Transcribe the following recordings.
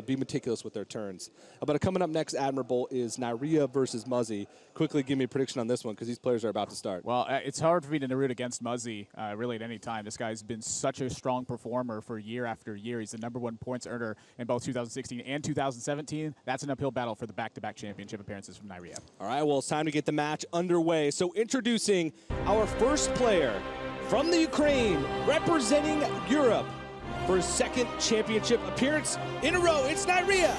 be meticulous with their turns. But coming up next, Admirable, is Neirea versus Muzzy. Quickly give me a prediction on this one because these players are about to start. Well, it's hard for me to root against Muzzy really at any time. This guy's been such a strong performer for year after year. He's the #1 points earner in both 2016 and 2017. That's an uphill battle for the back-to-back championship appearances from Neirea. All right, well, it's time to get the match underway. So introducing our first player from the Ukraine, representing Europe for his second championship appearance in a row. It's Neirea.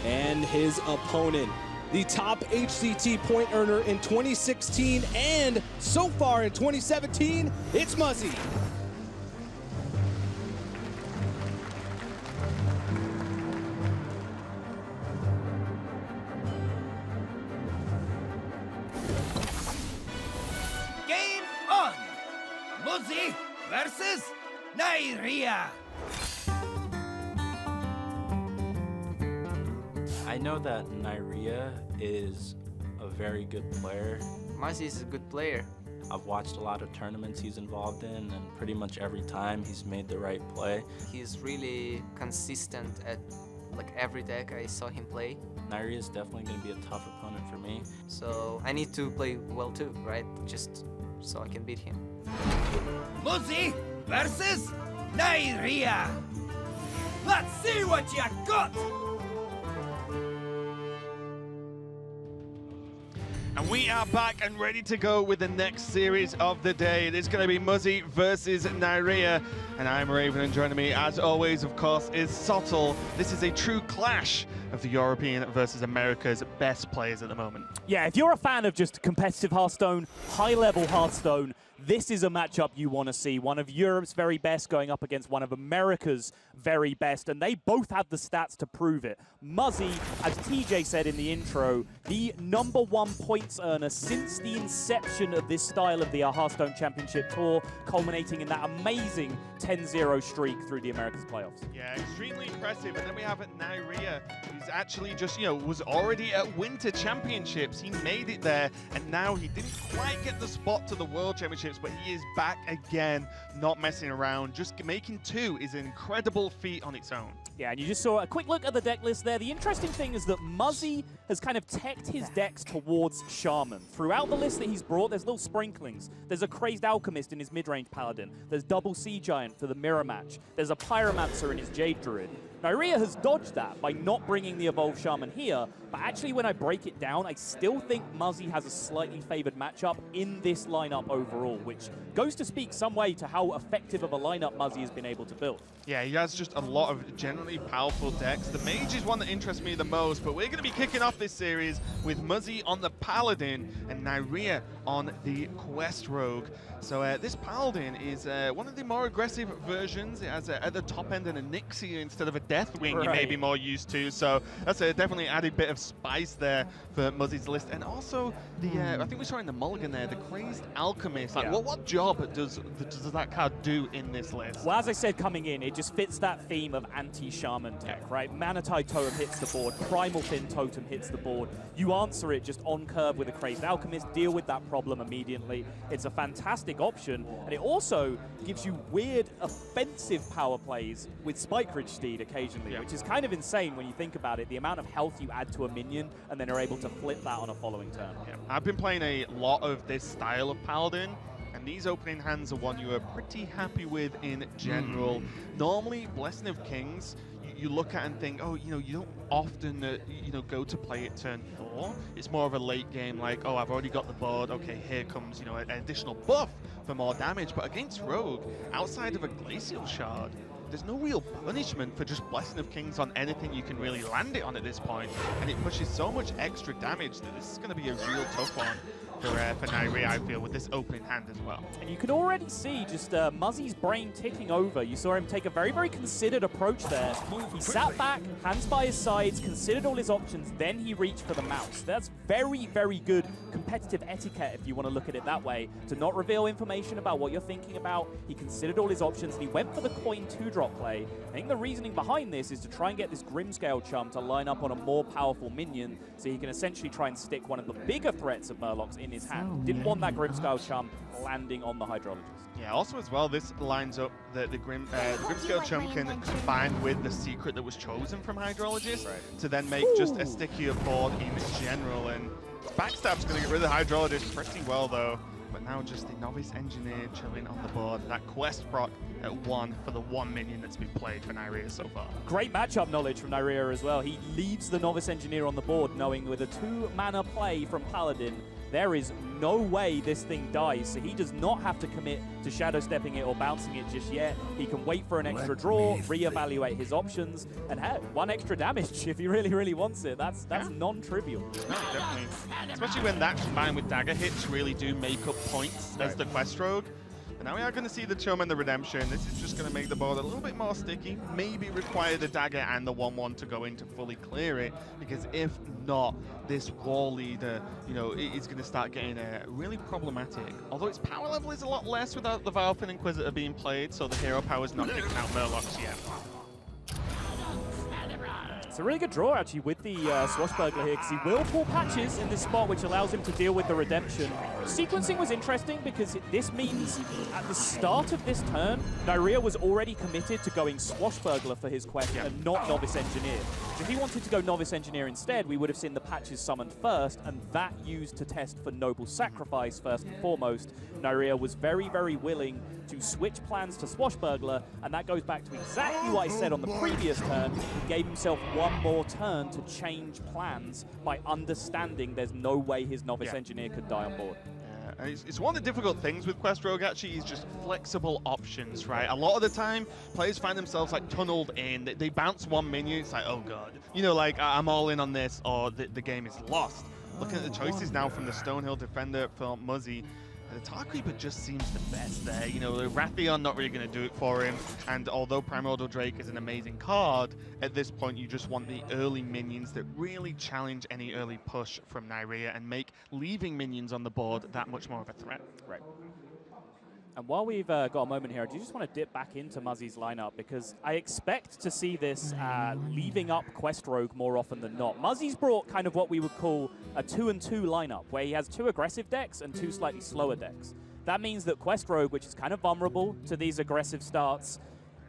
And his opponent, the top HCT point earner in 2016 and so far in 2017, it's Muzzy. Game on! Muzzy versus Neirea. I know that Neirea is a very good player. Muzzy is a good player. I've watched a lot of tournaments he's involved in, and pretty much every time he's made the right play. He's really consistent at like every deck I saw him play. Neirea is definitely going to be a tough opponent for me. So I need to play well too, right? Just so I can beat him. Muzzy versus Neirea. Let's see what you got! And we are back and ready to go with the next series of the day. It is going to be Muzzy versus Neirea. And I'm Raven, and joining me, as always, of course, is Sottle. This is a true clash of the European versus America's best players at the moment. Yeah, if you're a fan of just competitive Hearthstone, high-level Hearthstone, this is a matchup you want to see. One of Europe's very best going up against one of America's very best, and they both have the stats to prove it. Muzzy, as TJ said in the intro, the #1 points earner since the inception of this style of the Hearthstone Championship Tour, culminating in that amazing 10-0 streak through the Americas playoffs. Yeah, extremely impressive. And then we have Neirea, who's actually just, was already at Winter Championships. He made it there, and now he didn't quite get the spot to the World Championships, but he is back again, not messing around. Just making 2 is an incredible feat on its own. Yeah, and you just saw a quick look at the deck list there. The interesting thing is that Muzzy has kind of teched his decks towards Shaman. Throughout the list that he's brought, there's little sprinklings. There's a Crazed Alchemist in his mid-range Paladin. There's double Sea Giant for the Mirror Match. There's a Pyromancer in his Jade Druid. Neirea has dodged that by not bringing the Evolved Shaman here, but actually when I break it down, I still think Muzzy has a slightly favored matchup in this lineup overall, which goes to speak some way to how effective of a lineup Muzzy has been able to build. Yeah, he has just a lot of generally powerful decks. The Mage is one that interests me the most, but we're going to be kicking off this series with Muzzy on the Paladin and Neirea on the Quest Rogue. So this Paladin is one of the more aggressive versions. It has at the top end an Elixir instead of a Deathwing you may be more used to. So that's a definitely added bit of spice there for Muzzy's list. And also the I think we saw in the mulligan there, the Crazed Alchemist. Like, what job does that card do in this list? Well, as I said coming in, it just fits that theme of anti-Shaman tech, right? Manatide Totem hits the board, Primal Fin Totem hits the board. You answer it just on curve with a Crazed Alchemist, deal with that problem immediately. It's a fantastic option, and it also gives you weird offensive power plays with Spike Ridge Steed occasionally, which is kind of insane when you think about it, the amount of health you add to a minion and then are able to flip that on a following turn. Yeah. I've been playing a lot of this style of Paladin, and these opening hands are one you are pretty happy with in general. Normally, Blessing of Kings, you look at and think, oh, you don't often, go to play it turn 4. It's more of a late game, like, oh, I've already got the board. Okay, here comes, an additional buff for more damage. But against Rogue, outside of a Glacial Shard, there's no real punishment for just Blessing of Kings on anything you can really land it on at this point. And it pushes so much extra damage that this is going to be a real tough one for Neirea, I feel, with this opening hand as well. And you can already see just Muzzy's brain ticking over. You saw him take a very, very considered approach there. He sat back, hands by his sides, considered all his options, then he reached for the mouse. That's very, very good competitive etiquette, if you want to look at it that way, to not reveal information about what you're thinking about. He considered all his options, and he went for the coin 2-drop drop play. I think the reasoning behind this is to try and get this Grimscale chum to line up on a more powerful minion so he can essentially try and stick one of the bigger threats of Murlocs in his hand. Didn't want that Grimscale chum landing on the Hydrologist. Yeah, also as well, this lines up that the Grimscale chum can combine with the secret that was chosen from Hydrologist to then make just a stickier board in general. And Backstab's going to get rid of the Hydrologist pretty well, though. But now just the Novice Engineer chilling on the board. That quest proc at 1 for the 1 minion that's been played for Neirea so far. Great matchup knowledge from Neirea as well. He leaves the Novice Engineer on the board knowing with a 2-mana play from Paladin, there is no way this thing dies, so he does not have to commit to Shadow Stepping it or bouncing it just yet. He can wait for an extra draw, reevaluate his options, and hey, 1 extra damage if he really wants it. That's non-trivial. No, definitely. Especially when that combined with dagger hits really do make up points as the quest rogue. But now we are going to see the chum and the redemption. This is just going to make the board a little bit more sticky. Maybe require the dagger and the 1/1 to go in to fully clear it. Because if not, this wall leader, you know, is going to start getting really problematic. Although its power level is a lot less without the Vilefin Inquisitor being played, so the hero power is not kicking out Murlocs yet. It's a really good draw, actually, with the Swashbuckler here, because he will pull patches in this spot, which allows him to deal with the redemption. Sequencing was interesting because this means at the start of this turn, Neirea was already committed to going Swashbuckler for his quest and not Novice Engineer. If he wanted to go Novice Engineer instead, we would have seen the patches summoned first, and that used to test for Noble Sacrifice first and foremost. Neirea was very willing to switch plans to Swashbuckler, and that goes back to exactly what I said on the previous turn. He gave himself 1 more turn to change plans by understanding there's no way his Novice Engineer could die on board. And it's one of the difficult things with Quest Rogue, actually, is just flexible options, right? A lot of the time, players find themselves, like, tunneled in. They bounce 1 minion, it's like, oh, God. You know, like, I'm all in on this, or the game is lost. Looking at the choices now from the Stonehill Defender for Muzzy, the Tar Creeper just seems the best there. You know, the Rathion not really going to do it for him. And although Primordial Drake is an amazing card, at this point you just want the early minions that really challenge any early push from Neirea and make leaving minions on the board that much more of a threat. Right. And while we've got a moment here, I do just want to dip back into Muzzy's lineup because I expect to see this leaving up Quest Rogue more often than not. Muzzy's brought kind of what we would call a 2-and-2 lineup, where he has 2 aggressive decks and 2 slightly slower decks. That means that Quest Rogue, which is kind of vulnerable to these aggressive starts,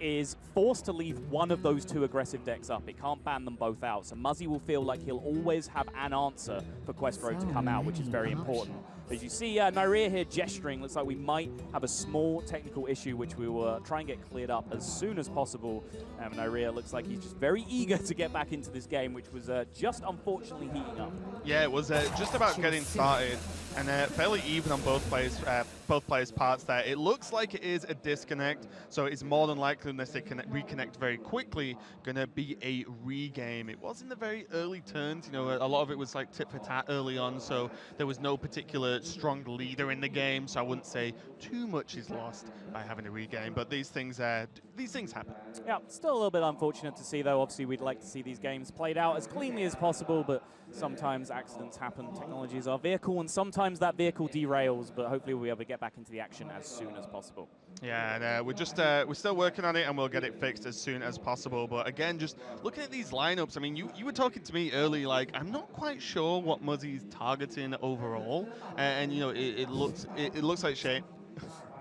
is forced to leave one of those 2 aggressive decks up. It can't ban them both out. So Muzzy will feel like he'll always have an answer for Quest Rogue to come out, which is very important. As you see Neirea here gesturing, looks like we might have a small technical issue, which we will try and get cleared up as soon as possible. Neirea looks like he's just very eager to get back into this game, which was just unfortunately heating up. Yeah, it was just about getting started, and fairly even on both players' parts there. It looks like it is a disconnect, so it's more than likely, unless they can reconnect very quickly, going to be a regame. It was in the very early turns, you know, a lot of it was like tit for tat early on, so there was no particular strong leader in the game, so I wouldn't say too much is lost by having a regame, but these things happen. Yeah, still a little bit unfortunate to see, though. Obviously, we'd like to see these games played out as cleanly as possible, but sometimes accidents happen. Technology is our vehicle, and sometimes that vehicle derails, but hopefully we'll be able to get back into the action as soon as possible. Yeah, and we're still working on it, and we'll get it fixed as soon as possible. But again, just looking at these lineups, I mean, you were talking to me early, like, I'm not quite sure what Muzzy's targeting overall, and you know, it looks like shit.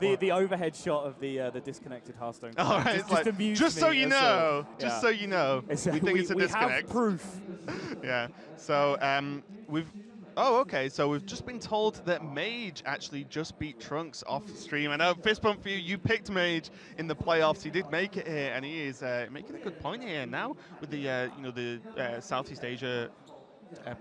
The overhead shot of the disconnected Hearthstone. All right, it's like, just so you know, we think it's a disconnect. We have proof. Yeah. So we've just been told that Mage actually just beat Trunks off stream. I know, fist bump for you. You picked Mage in the playoffs. He did make it here, and he is making a good point here now with the Southeast Asia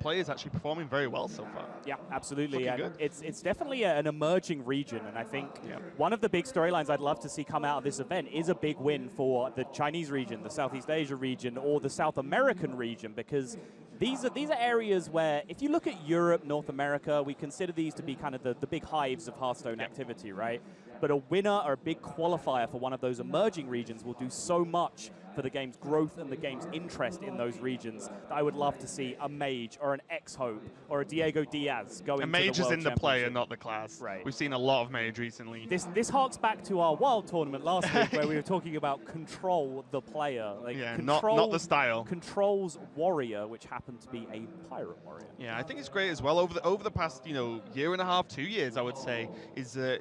players actually performing very well so far. Yeah, absolutely. And it's definitely an emerging region, and I think one of the big storylines I'd love to see come out of this event is a big win for the Chinese region, the Southeast Asia region, or the South American region, because these are areas where, if you look at Europe, North America, we consider these to be kind of the big hives of Hearthstone activity, right? But a winner or a big qualifier for one of those emerging regions will do so much for the game's growth and the game's interest in those regions that I would love to see a Mage or an X-Hope or a Diego Diaz going to the World Mage is in the player, Championship. not the class. Right. We've seen a lot of Mage recently. This harks back to our Wild tournament last week where we were talking about control the player. Like Yeah, control, not the style. Controls warrior, which happened to be a pirate warrior. Yeah, I think it's great as well. Over the past, year and a half, 2 years, I would say, is the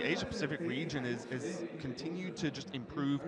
Asia Pacific region is continued to just improve.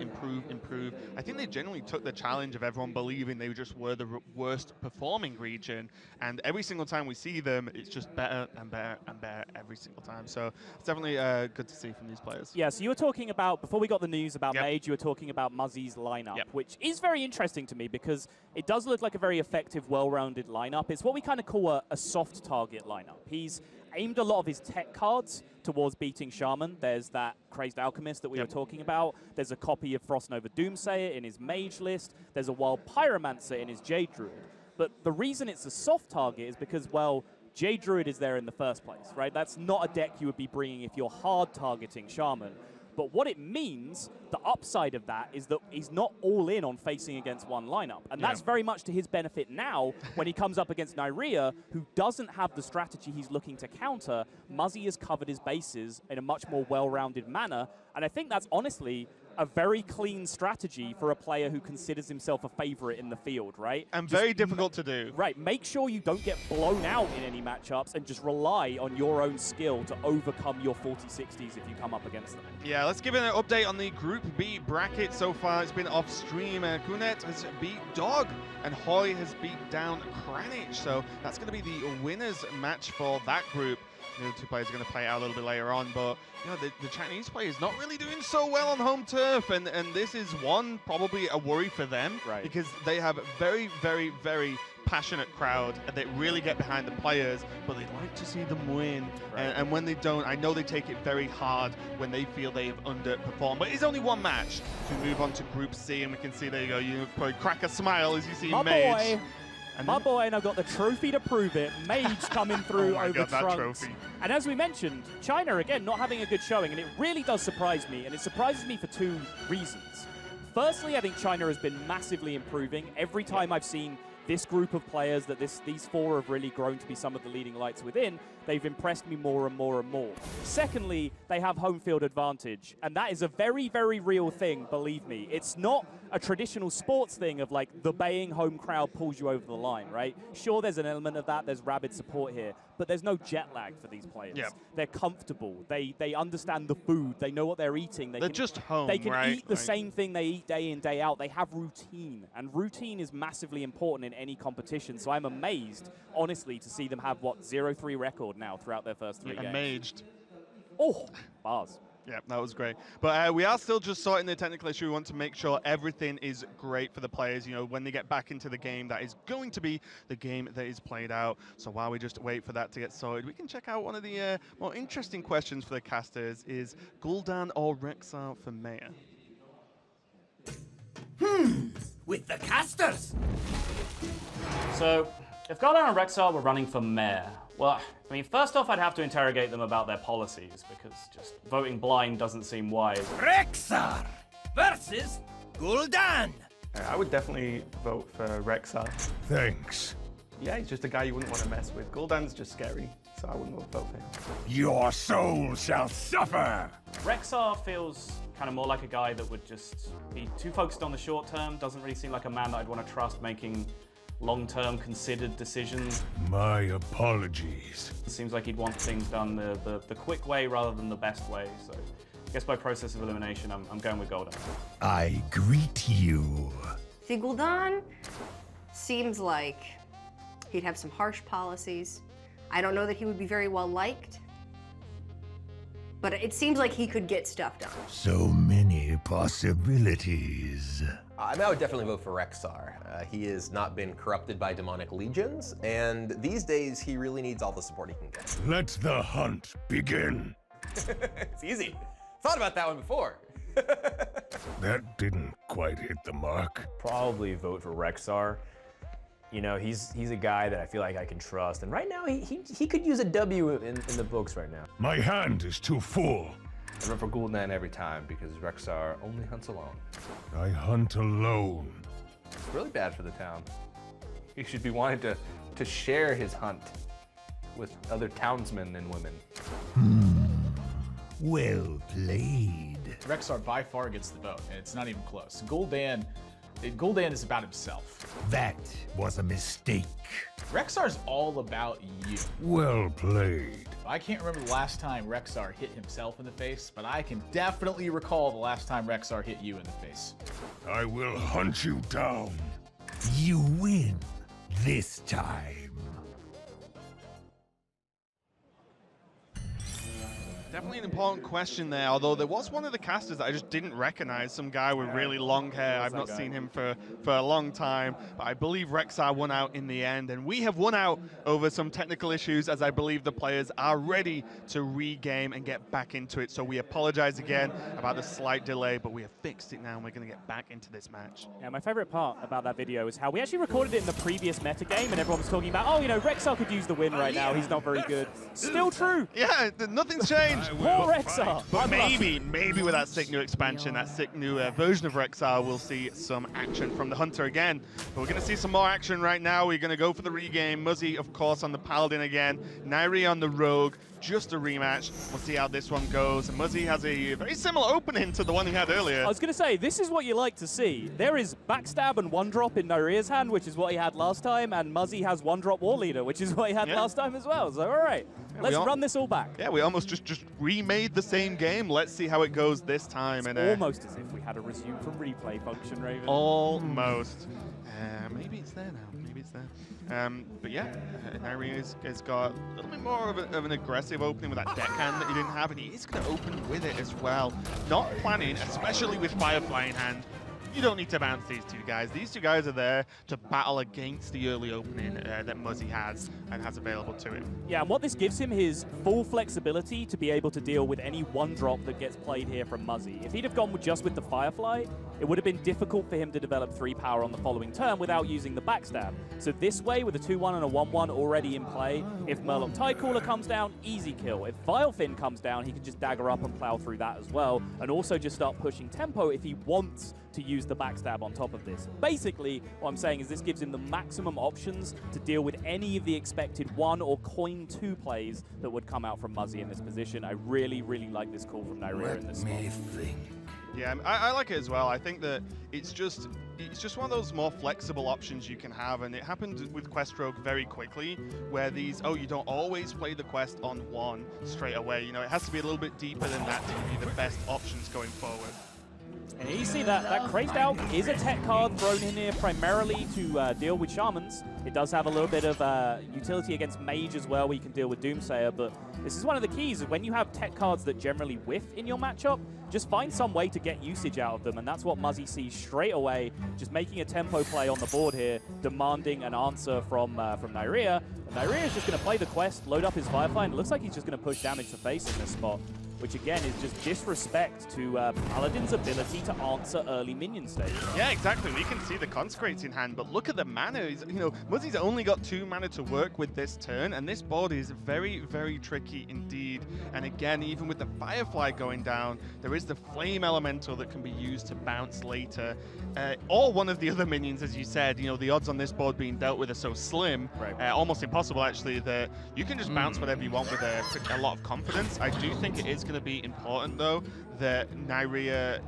I think they generally took the challenge of everyone believing they just were the worst performing region, and every single time we see them, it's just better and better and better every single time. So it's definitely good to see from these players. Yeah, so you were talking about, before we got the news about Yep. Mage, you were talking about Muzzy's lineup, Yep. which is very interesting to me because it does look like a very effective, well-rounded lineup. It's what we kind of call a soft target lineup. He's aimed a lot of his tech cards towards beating Shaman. There's that Crazed Alchemist that we were talking about. There's a copy of Frostnova Doomsayer in his Mage list. There's a Wild Pyromancer in his Jade Druid. But the reason it's a soft target is because, well, Jade Druid is there in the first place, right? That's not a deck you would be bringing if you're hard targeting Shaman. But what it means, the upside of that, is that he's not all in on facing against one lineup. And that's very much to his benefit now when he comes up against Neirea, who doesn't have the strategy he's looking to counter. Muzzy has covered his bases in a much more well-rounded manner. And I think that's honestly a very clean strategy for a player who considers himself a favorite in the field, right? And very difficult to do. Right, make sure you don't get blown out in any matchups and just rely on your own skill to overcome your 40-60s if you come up against them. Yeah, let's give it an update on the Group B bracket so far. It's been off stream. Kunet has beat Dog, and Hoy has beat down Kranich. So that's going to be the winners match for that group. The two players are going to play out a little bit later on, but the Chinese player is not really doing so well on home turf, and this is probably a worry for them, right? Because they have a very, very, very passionate crowd, and they really get behind the players, but they'd like to see them win. Right. And when they don't, I know they take it very hard when they feel they have underperformed. But it's only one match to move on to Group C, and we can see, there you go, you probably crack a smile as you see Mage. My boy, and I've got the trophy to prove it. Mage coming through over God, that Trunks. trophy. And as we mentioned, China, again, not having a good showing, and it really does surprise me, and it surprises me for two reasons. Firstly, I think China has been massively improving. Every time I've seen this group of players, that these four have really grown to be some of the leading lights within, they've impressed me more and more and more. Secondly, they have home field advantage, and that is a very, very real thing, believe me. It's not a traditional sports thing of like the baying home crowd pulls you over the line, right? Sure, there's an element of that, there's rabid support here, but there's no jet lag for these players. Yep. They're comfortable, they understand the food, they know what they're eating. They're just home, They can right? eat the same thing they eat day in, day out. They have routine, and routine is massively important in any competition, so I'm amazed, honestly, to see them have, 0-3 record now throughout their first 3 games. Maged. Oh, bars. Yeah, that was great. But we are still just sorting the technical issue. We want to make sure everything is great for the players. When they get back into the game, that is going to be the game that is played out. So while we just wait for that to get sorted, we can check out one of the more interesting questions for the casters. Is Gul'dan or Rexxar for Mayor? With the casters. So, if Gul'dan and Rexxar were running for mayor, well, I mean, first off, I'd have to interrogate them about their policies, because just voting blind doesn't seem wise. Rexxar versus Gul'dan. I would definitely vote for Rexxar. Thanks. Yeah, he's just a guy you wouldn't want to mess with. Gul'dan's just scary, so I wouldn't vote for him. Your soul shall suffer. Rexxar feels kind of more like a guy that would just be too focused on the short term, doesn't really seem like a man that I'd want to trust making long-term considered decisions. My apologies. It seems like he'd want things done the quick way rather than the best way, so I guess by process of elimination, I'm going with Gul'dan. I greet you. See, Gul'dan seems like he'd have some harsh policies. I don't know that he would be very well liked, but it seems like he could get stuff done. So many possibilities. I mean, I would definitely vote for Rexxar. He has not been corrupted by demonic legions, and these days he really needs all the support he can get. Let the hunt begin. It's easy. Thought about that one before. That didn't quite hit the mark. Probably vote for Rexxar. He's a guy that I feel like I can trust, and right now he could use a W in the books right now. My hand is too full. I run for Gul'dan every time because Rexxar only hunts alone. I hunt alone. It's really bad for the town. He should be wanting to share his hunt with other townsmen and women. Well played. Rexxar by far gets the vote, and it's not even close. Gul'dan is about himself. That was a mistake. Rexxar's all about you. Well played. I can't remember the last time Rexxar hit himself in the face, but I can definitely recall the last time Rexxar hit you in the face. I will hunt you down. You win this time. Definitely an important question there, although there was one of the casters that I just didn't recognize, some guy with really long hair. I've not seen him for a long time, but I believe Rexxar won out in the end, and we have won out over some technical issues, as I believe the players are ready to regame and get back into it. So we apologize again about the slight delay, but we have fixed it now, and we're going to get back into this match. Yeah, my favorite part about that video is how we actually recorded it in the previous metagame, and everyone was talking about, oh, you know, Rexxar could use the win right now. He's not very good. Still true. Yeah, nothing's changed. Poor Rexxar. But maybe with that sick new expansion, that sick new version of Rexxar, we'll see some action from the Hunter again. But we're going to see some more action right now. We're going to go for the regame. Muzzy, of course, on the Paladin again. Neirea on the Rogue. Just a rematch. We'll see how this one goes. And Muzzy has a very similar opening to the one he had earlier. I was going to say, this is what you like to see. There is backstab and one drop in Neirea's hand, which is what he had last time, and Muzzy has one drop War Leader, which is what he had last time as well. So, all right, let's run this all back. Yeah, we almost just remade the same game. Let's see how it goes this time. It's almost as if we had a resume from replay function, Raven. Almost. Maybe it's there now. Maybe it's there. But yeah, Neirea has got a little bit more of an aggressive opening with that deckhand that he didn't have, and he is going to open with it as well. Not planning, especially with Firefly in hand. You don't need to bounce these two guys. These two guys are there to battle against the early opening that Muzzy has and has available to him. Yeah, and what this gives him is full flexibility to be able to deal with any one drop that gets played here from Muzzy. If he'd have gone just with the Firefly, it would have been difficult for him to develop 3 power on the following turn without using the backstab. So this way, with a 2-1 and a 1-1 already in play, if Murloc Tidecaller comes down, easy kill. If Vilefin comes down, he can just dagger up and plow through that as well, and also just start pushing tempo if he wants to use the backstab on top of this. Basically, what I'm saying is this gives him the maximum options to deal with any of the expected 1 or coin 2 plays that would come out from Muzzy in this position. I really, really like this call from Neirea in this spot. Yeah, I like it as well. I think that it's just one of those more flexible options you can have, and it happened with Quest Rogue very quickly, where these, you don't always play the quest on 1 straight away. You know, it has to be a little bit deeper than that to give you the best options going forward. And you see that Crazed Alch is a tech card thrown in here primarily to deal with Shamans. It does have a little bit of utility against Mage as well, where you can deal with Doomsayer, but this is one of the keys. When you have tech cards that generally whiff in your matchup, just find some way to get usage out of them, and that's what Muzzy sees straight away, just making a tempo play on the board here, demanding an answer from Neirea. And Neirea is just going to play the quest, load up his Firefly, and it looks like he's just going to push damage to face in this spot, which again is just disrespect to Paladin's ability to answer early minion stage. Yeah, exactly. We can see the Consecrates in hand, but look at the mana. You know, Muzzy's only got 2 mana to work with this turn, and this board is very, very tricky indeed. And again, even with the Firefly going down, there is the Flame Elemental that can be used to bounce later. Or one of the other minions, as you said. You know, the odds on this board being dealt with are so slim, almost impossible actually, that you can just bounce whatever you want with a lot of confidence. I do think it is going to be important though that Neirea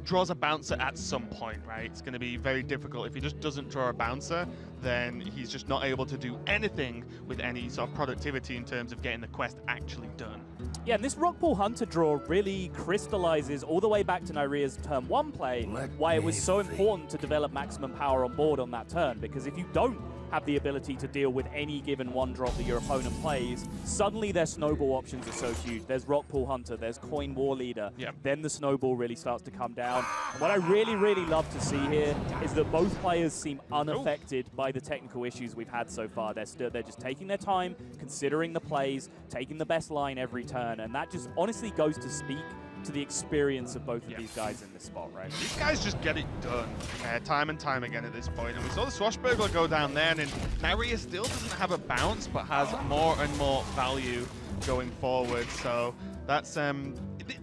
draws a bouncer at some point, right? It's going to be very difficult. If he just doesn't draw a bouncer, then he's just not able to do anything with any sort of productivity in terms of getting the quest actually done. Yeah, and this Rockpool Hunter draw really crystallizes all the way back to Neirea's turn 1 play, why it was so important to develop maximum power on board on that turn, because if you don't have the ability to deal with any given 1 drop that your opponent plays, suddenly their snowball options are so huge. There's Rockpool Hunter, there's Coin War Leader, then the snowball really starts to come down. And what I really, really love to see here is that both players seem unaffected by the technical issues we've had so far. They're just taking their time, considering the plays, taking the best line every turn, and that just honestly goes to speak to the experience of both of these guys in this spot, right? These guys just get it done time and time again at this point. And we saw the Swashbuckler go down there, and Neirea still doesn't have a bounce, but has more and more value going forward. So that's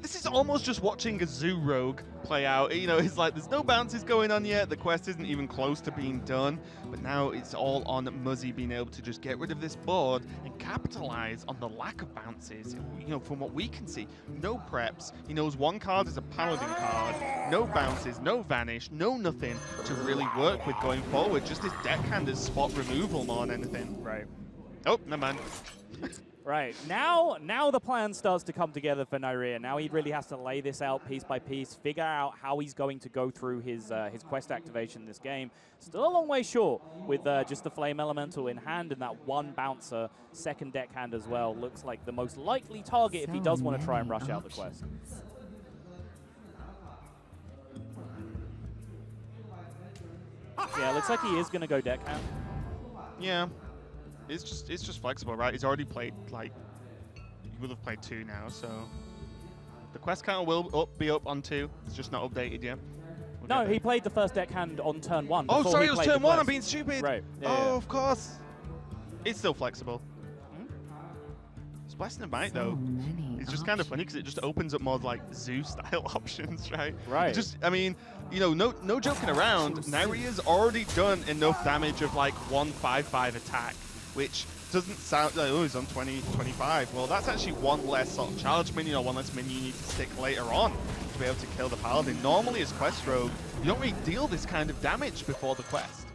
This is almost just watching a zoo rogue play out. You know, it's like there's no bounces going on yet. The quest isn't even close to being done. But now it's all on Muzzy being able to just get rid of this board and capitalize on the lack of bounces. You know, from what we can see, no preps. He knows one card is a paladin card. No bounces, no vanish, no nothing to really work with going forward. Just his deckhand is spot removal more than anything. Right. Oh, never mind. Right, now the plan starts to come together for Neirea. Now he really has to lay this out piece by piece, figure out how he's going to go through his quest activation in this game. Still a long way short with just the Flame Elemental in hand and that one bouncer, second deckhand as well. Looks like the most likely target if he does want to try and rush out the quest. Yeah, looks like he is going to go deckhand. Yeah. It's just flexible, right? He's already played, like, he would have played 2 now, so the quest counter will be up on 2. It's just not updated yet. No, he played the first deckhand on turn 1. Oh, sorry, it was turn 1. I'm being stupid. Right. Yeah, oh, of course. It's still flexible. It's Blessing of Might, though. It's just kind of funny because it just opens up more like zoo-style options, right? Right. It just, I mean, you know, no joking around. Neirea's already done enough damage of like 1/5/5 attack, which doesn't sound like, oh, he's on 20, 25. Well, that's actually one less sort of challenge minion or one less minion you need to stick later on to be able to kill the paladin. Normally, as quest rogue, you don't really deal this kind of damage before the quest.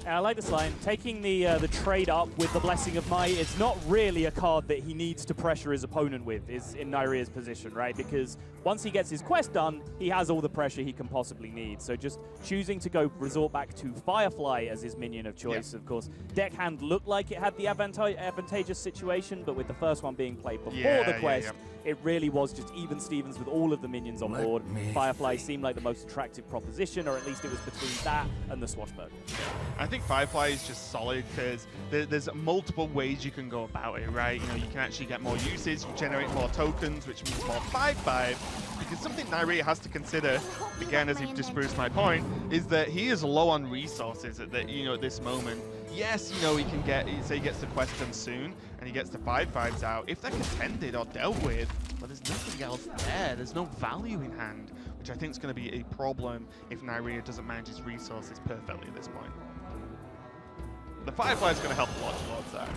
I like this line. Taking the trade up with the Blessing of Might, it's not really a card that he needs to pressure his opponent with, is in Neirea's position, right? Because once he gets his quest done, he has all the pressure he can possibly need. So just choosing to go resort back to Firefly as his minion of choice, of course. Deckhand looked like it had the advantageous situation, but with the first one being played before the quest, it really was just even Stevens with all of the minions on board. Firefly seemed like the most attractive proposition, or at least it was between that and the Swashbuckler. I think Firefly is just solid because there's multiple ways you can go about it, right? You know, you can actually get more uses, you generate more tokens, which means more 5/5. Because something Neirea has to consider, again, as he disproves my point, is that he is low on resources at this moment. Yes, you know, he can say he gets the quest done soon, and he gets the 5/5s out. If they're contended or dealt with, well, there's nothing else there. There's no value in hand, which I think is going to be a problem if Neirea doesn't manage his resources perfectly at this point. The Firefly is going to help a lot towards that.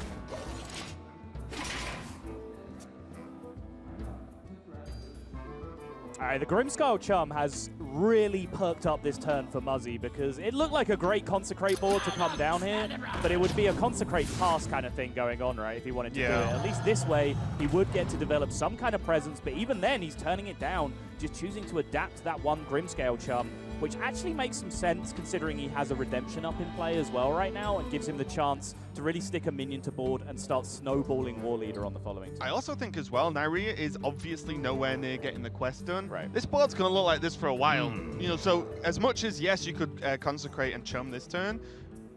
All right, the Grimskull Chum has really perked up this turn for Muzzy because it looked like a great Consecrate board to come down here, but it would be a Consecrate pass kind of thing going on, right, if he wanted to do it. At least this way, he would get to develop some kind of presence, but even then, he's turning it down, just choosing to adapt to that one Grimscale Chum, which actually makes some sense considering he has a Redemption up in play as well right now and gives him the chance to really stick a minion to board and start snowballing War Leader on the following turn. I also think as well, Neirea is obviously nowhere near getting the quest done. Right. This board's going to look like this for a while. You know, so as much as, yes, you could Consecrate and Chum this turn,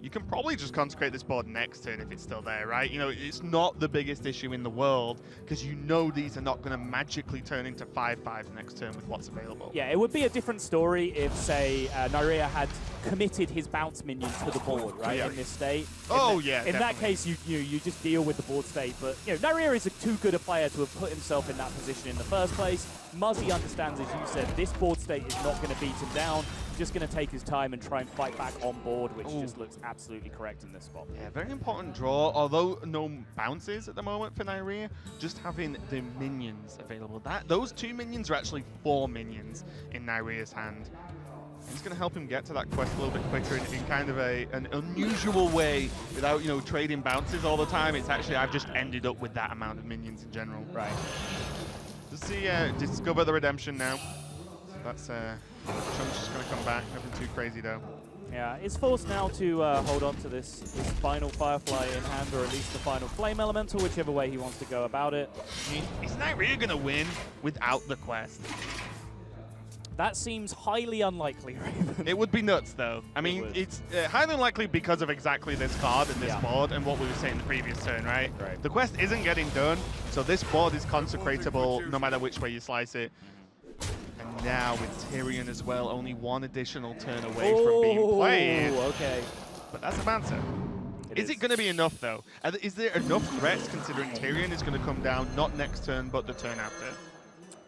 you can probably just Consecrate this board next turn if it's still there, right? You know, it's not the biggest issue in the world because you know these are not going to magically turn into 5/5 next turn with what's available. Yeah, it would be a different story if, say, Neirea had committed his bounce minion to the board, right, in this state. In that case, you just deal with the board state. But, you know, Neirea is too good a player to have put himself in that position in the first place. Muzzy understands, as you said, this board state is not going to beat him down. Just going to take his time and try and fight back on board, which just looks absolutely correct in this spot. Yeah, very important draw. Although no bounces at the moment for Neirea, just having the minions available. Those 2 minions are actually 4 minions in Neirea's hand. It's going to help him get to that quest a little bit quicker in kind of an unusual way without, you know, trading bounces all the time. It's actually, I've just ended up with that amount of minions in general. Right. Does he discover the Redemption now? That's Chum's just going to come back. Nothing too crazy, though. Yeah, he's forced now to hold on to this final Firefly in hand, or at least the final Flame Elemental, whichever way he wants to go about it. I mean, is Neirea going to win without the quest? That seems highly unlikely, Raven. It would be nuts, though. I mean, it's highly unlikely because of exactly this card and this board and what we were saying the previous turn, right? The quest isn't getting done, so this board is consecratable no matter which way you slice it. And now with Tyrion as well, only one additional turn away from being played. Okay. But that's a bouncer. Is it going to be enough, though? Is there enough threats, considering Tyrion is going to come down, not next turn, but the turn after?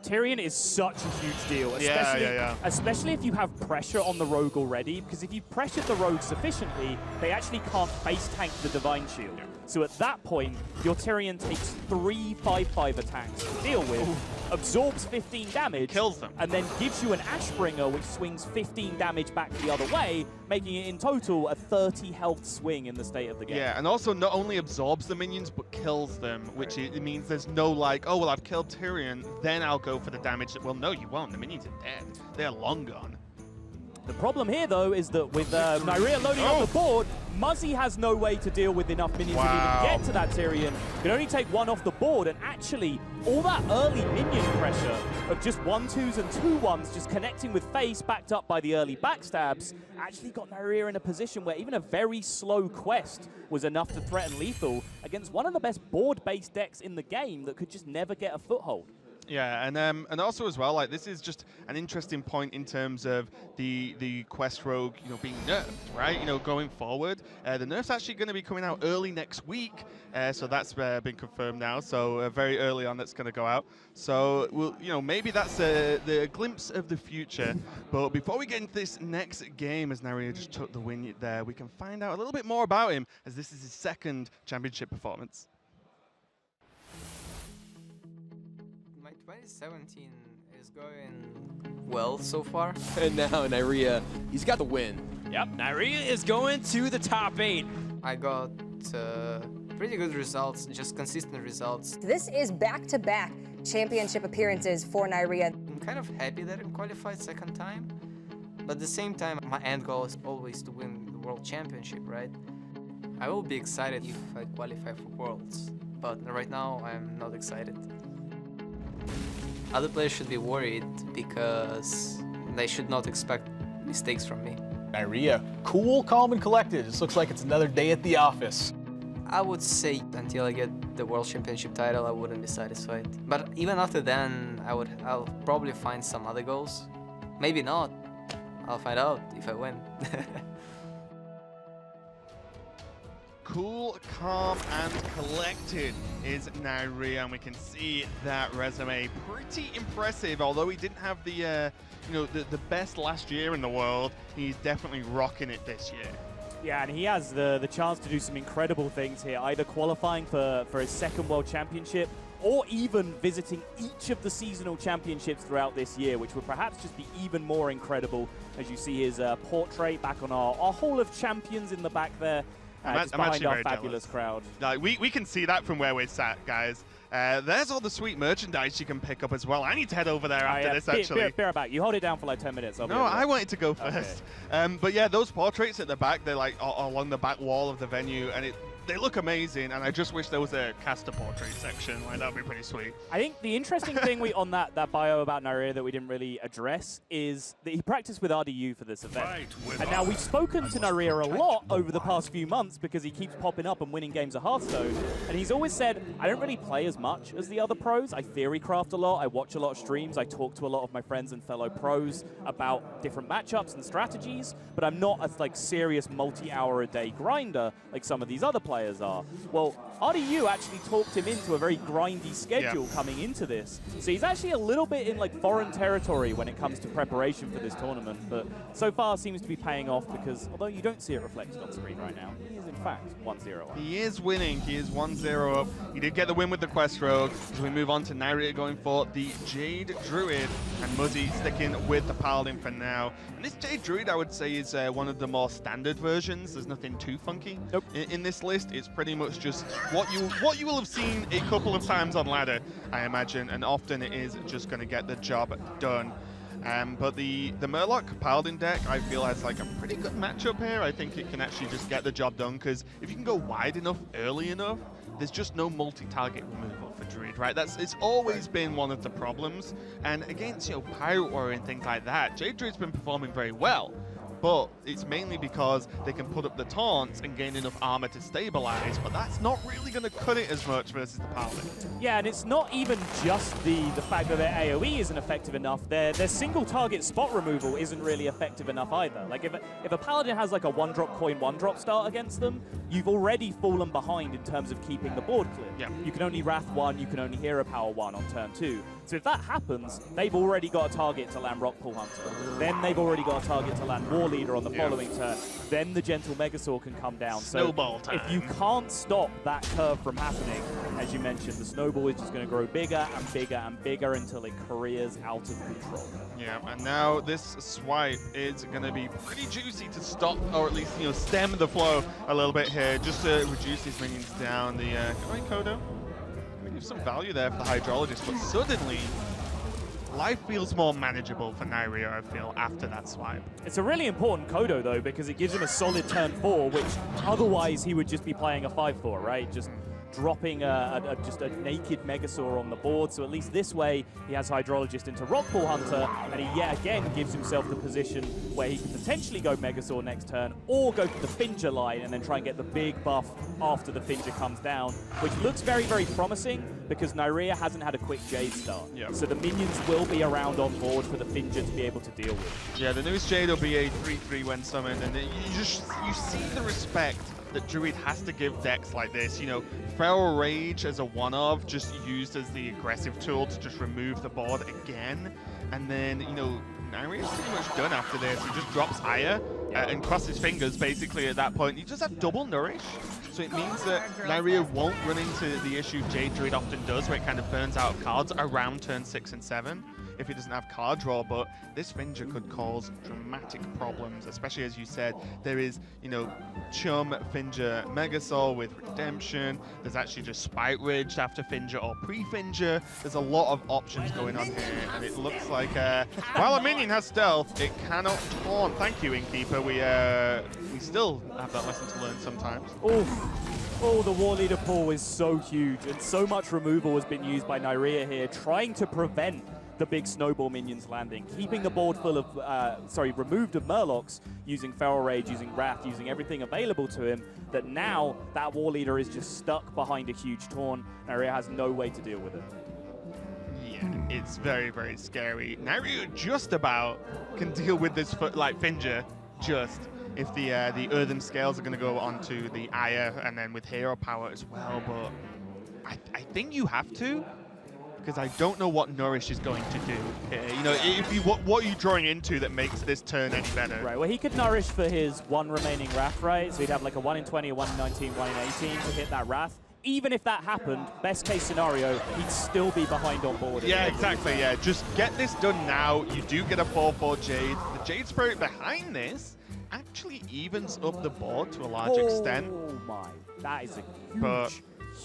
Tyrion is such a huge deal, especially if you have pressure on the rogue already, because if you've pressured the rogue sufficiently, they actually can't base tank the Divine Shield. So at that point, your Tyrion takes 3 5/5 attacks to deal with, absorbs 15 damage, kills them, and then gives you an Ashbringer, which swings 15 damage back the other way, making it in total a 30 health swing in the state of the game. Yeah, and also not only absorbs the minions, but kills them, which it means there's no like, oh, well, I've killed Tyrion, then I'll go for the damage. Well, no, you won't. The minions are dead. They're long gone. The problem here, though, is that with Neirea loading up the board, Muzzy has no way to deal with enough minions to even get to that Tyrion. Can only take 1 off the board, and actually, all that early minion pressure of just 1/2s and 2/1s just connecting with face, backed up by the early backstabs, actually got Neirea in a position where even a very slow quest was enough to threaten lethal against one of the best board-based decks in the game that could just never get a foothold. Yeah, and also as well, like, this is just an interesting point in terms of the quest rogue, you know, being nerfed, right? You know, going forward, the nerf's actually going to be coming out early next week, so that's been confirmed now. So very early on, that's going to go out. So we'll, you know, maybe that's the glimpse of the future. But before we get into this next game, as Naria just took the win there, we can find out a little bit more about him, as this is his second championship performance. 2017 is going well so far. And now Neirea, he's got the win. Yep, Neirea is going to the top 8. I got pretty good results, just consistent results. This is back-to-back championship appearances for Neirea. I'm kind of happy that I qualified second time, but at the same time, my end goal is always to win the World Championship, right? I will be excited if I qualify for Worlds, but right now I'm not excited. Other players should be worried because they should not expect mistakes from me. Neirea, cool, calm, and collected. This looks like it's another day at the office. I would say until I get the World Championship title, I wouldn't be satisfied. But even after then, I'll probably find some other goals. Maybe not. I'll find out if I win. Cool, calm, and collected is Neirea, and we can see that resume pretty impressive. Although he didn't have the, the best last year in the world, he's definitely rocking it this year. Yeah, and he has the chance to do some incredible things here, either qualifying for his second World Championship or even visiting each of the seasonal championships throughout this year, which would perhaps just be even more incredible as you see his portrait back on our Hall of Champions in the back there. I'm behind our very fabulous jealous. crowd. Like, we can see that from where we're sat, guys. There's all the sweet merchandise you can pick up as well. I need to head over there after this, actually. Bear back. You hold it down for like 10 minutes. No, I wanted to go first. Okay. But yeah, those portraits at the back, they're like along the back wall of the venue, and they look amazing, and I just wish there was a caster portrait section. Like, that would be pretty sweet. I think the interesting thing on that bio about Naria that we didn't really address is that he practiced with RDU for this event. And now we've spoken to Naria a lot over the past few months because he keeps popping up and winning games of Hearthstone. And he's always said, I don't really play as much as the other pros. I theory craft a lot. I watch a lot of streams. I talk to a lot of my friends and fellow pros about different matchups and strategies. But I'm not a serious multi-hour-a-day grinder like some of these other players are. Well, RDU actually talked him into a very grindy schedule coming into this. So he's actually a little bit in foreign territory when it comes to preparation for this tournament, but so far seems to be paying off because although you don't see it reflected on screen right now, he is in fact 1-0 up. He is winning. He is 1-0 up. He did get the win with the Quest Rogue. As we move on to Neirea going for the Jade Druid, and Muzzy sticking with the Paladin for now. And this Jade Druid, I would say, is one of the more standard versions. There's nothing too funky in this list. It's pretty much just what you will have seen a couple of times on ladder, I imagine, and often it is just going to get the job done. But the Murloc Paladin deck, I feel, has a pretty good matchup here. I think it can actually just get the job done, because if you can go wide enough, early enough, there's just no multi-target removal for Druid, right? It's always been one of the problems. And against, Pirate Warrior and things like that, Jade Druid's been performing very well. but it's mainly because they can put up the taunts and gain enough armor to stabilize, but that's not really going to cut it as much versus the Paladin. Yeah, and it's not even just the fact that their AoE isn't effective enough. Their single target spot removal isn't really effective enough either. Like if a Paladin has like a 1-drop coin, 1-drop start against them, you've already fallen behind in terms of keeping the board clear. Yeah. You can only Wrath 1, you can only Hero Power 1 on turn 2. So if that happens, they've already got a target to land Rockpool Hunter. Then they've already got a target to land War Leader on the following turn. Then the Gentle Megasaur can come down. Snowball so time. If you can't stop that curve from happening, as you mentioned, the snowball is just going to grow bigger and bigger and bigger until it careers out of control. Yeah, and now this swipe is going to be pretty juicy to stop, or at least, you know, stem the flow a little bit here, just to reduce these minions down. The Kodo, give some value there for the Hydrologist, but suddenly life feels more manageable for Neirea, I feel, after that swipe. It's a really important Kodo, though, because it gives him a solid turn 4, which otherwise he would just be playing a 5-4, right? Just dropping just a naked Megasaur on the board. So at least this way, he has Hydrologist into Rockpool Hunter, and he yet again gives himself the position where he can potentially go Megasaur next turn, or go for the Finger line and then try and get the big buff after the Finger comes down, which looks very, very promising because Neirea hasn't had a quick Jade start. Yep. So the minions will be around on board for the Finger to be able to deal with. Yeah, the newest Jade will be a 3/3 when summoned, and you see the respect that Druid has to give decks like this. You know, Feral Rage as a one-of, just used as the aggressive tool to just remove the board again. And then, you know, Naria's pretty much done after this. He just drops Aya and crosses fingers basically at that point. You just have double Nourish. So it means that Neirea won't run into the issue Jade Druid often does, where it kind of burns out cards around turn 6 and 7. If it doesn't have card draw, but this Finger could cause dramatic problems, especially as you said, there is, you know, Chum, Finger, Megasaur with Redemption. There's actually just Spite Ridge after Finger or pre-Finger. There's a lot of options going on here, and it looks like while a minion has stealth, it cannot taunt. Thank you, Innkeeper. We still have that lesson to learn sometimes. Oh, the War Leader pool is so huge, and so much removal has been used by Neirea here, trying to prevent the big snowball minions landing, keeping the board full of, removed of Murlocs, using Feral Rage, using Wrath, using everything available to him, that now that War Leader is just stuck behind a huge taunt. Neirea has no way to deal with it. Yeah, it's very, very scary. Neirea just about can deal with this, Finger, just. If the Earthen Scales are going to go onto the Aya, and then with Hero Power as well, but I think you have to, because I don't know what Nourish is going to do. You know, what are you drawing into that makes this turn any better? Right, well, he could Nourish for his one remaining Wrath, right? So he'd have like a 1 in 20, a 1 in 19, 1 in 18 to hit that Wrath. Even if that happened, best case scenario, he'd still be behind on board. Yeah, exactly, yeah. Just get this done now. You do get a 4/4 Jade. The Jade Spirit behind this actually evens up the board to a large extent. Oh my, that is a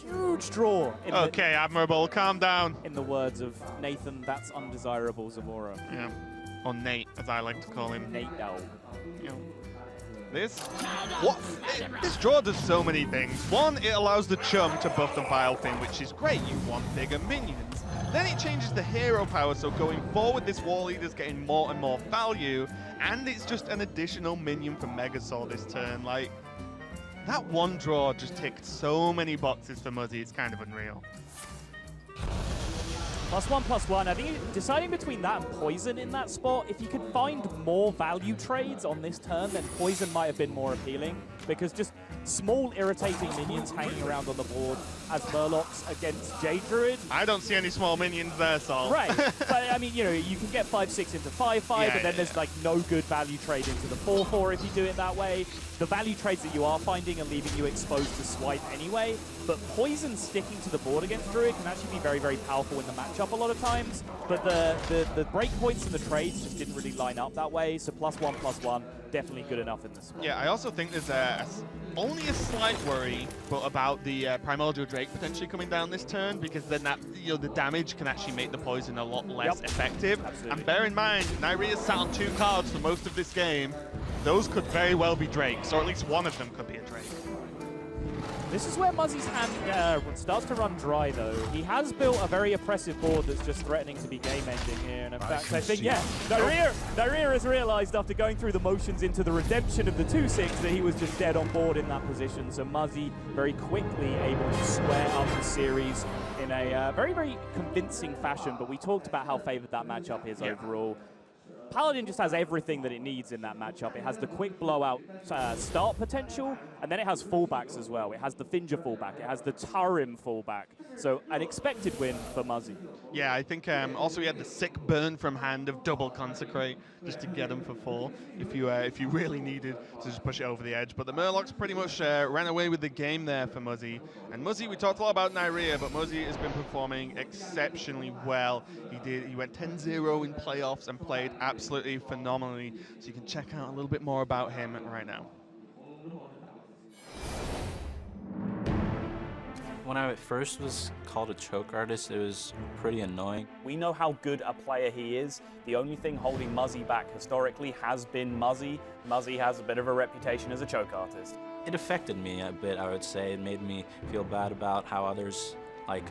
huge draw. Okay, Admirable, calm down. In the words of Nathan, that's undesirable Zamora. Yeah, or Nate, as I like to call him. Nate Dowell. You know, this draw does so many things. One, it allows the Chum to buff the Vile Thing, which is great. You want bigger minions. Then it changes the Hero Power, so going forward, this War Leader's getting more and more value, and it's just an additional minion for Megasaur this turn. Like, that one draw just ticked so many boxes for Muzzy, it's kind of unreal. +1/+1. I think deciding between that and Poison in that spot, if you could find more value trades on this turn, then Poison might have been more appealing, because just small, irritating minions hanging around on the board as Murlocs against Jade Druid. I don't see any small minions there, Sol. Right, but I mean, you know, you can get 5/6 into 5/5, but then there's like no good value trade into the 4/4 if you do it that way. The value trades that you are finding are leaving you exposed to swipe anyway, but Poison sticking to the board against Druid can actually be very, very powerful in the matchup a lot of times, but the breakpoints and the trades just didn't really line up that way, so +1/+1, definitely good enough in this. Yeah, I also think there's only a slight worry, but about the Primordial Drake potentially coming down this turn, because then that, you know, the damage can actually make the Poison a lot less effective. Absolutely. And bear in mind, Neirea sat on 2 cards for most of this game. Those could very well be Drakes, or at least one of them could be a Drake. This is where Muzzy's hand starts to run dry, though. He has built a very oppressive board that's just threatening to be game-ending here. And in fact, I think, yeah, Neirea has realized after going through the motions into the redemption of the 2-6 that he was just dead on board in that position. So Muzzy very quickly able to square up the series in a very, very convincing fashion. But we talked about how favored that matchup is overall. Paladin just has everything that it needs in that matchup. It has the quick blowout start potential, and then it has fallbacks as well. It has the Finja fallback. It has the Tarim fallback. So an expected win for Muzzy. Yeah, I think also he had the sick burn from hand of double consecrate just to get him for 4 if you really needed to just push it over the edge. But the Murlocs pretty much ran away with the game there for Muzzy. And Muzzy, we talked a lot about Neirea, but Muzzy has been performing exceptionally well. He went 10-0 in playoffs and played absolutely phenomenally. So you can check out a little bit more about him right now. When I first was called a choke artist, it was pretty annoying. We know how good a player he is. The only thing holding Muzzy back historically has been Muzzy. Muzzy has a bit of a reputation as a choke artist. It affected me a bit, I would say. It made me feel bad about how others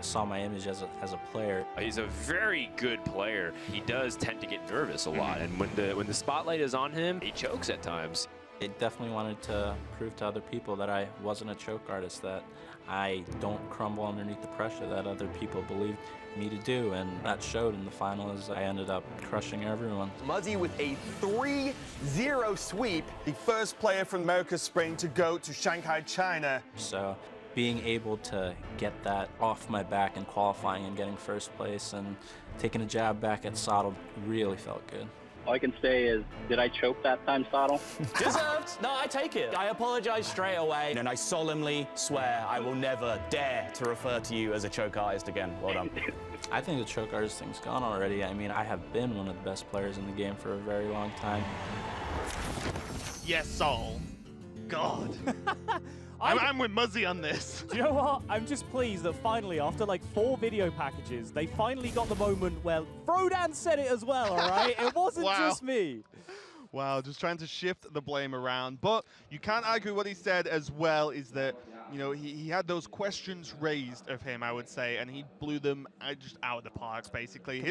saw my image as a player. He's a very good player. He does tend to get nervous a lot, and when the spotlight is on him, he chokes at times. I definitely wanted to prove to other people that I wasn't a choke artist, that I don't crumble underneath the pressure that other people believed me to do, and that showed in the final as I ended up crushing everyone. Muzzy with a 3-0 sweep, the first player from America's Spring to go to Shanghai, China. So being able to get that off my back in qualifying and getting first place and taking a jab back at Sottle really felt good. All I can say is, did I choke that time, Sottle? Deserved. No, I take it. I apologize straight away, and I solemnly swear I will never dare to refer to you as a choke artist again. Well done. I think the choke artist thing's gone already. I mean, I have been one of the best players in the game for a very long time. Yes, Sol. God. I'm with Muzzy on this. Do you know what? I'm just pleased that finally, after like 4 video packages, they finally got the moment where Frodan said it as well, all right? It wasn't just me. Wow, just trying to shift the blame around. But you can't argue what he said as well is that, you know, he had those questions raised of him, I would say, and he blew them just out of the park, basically.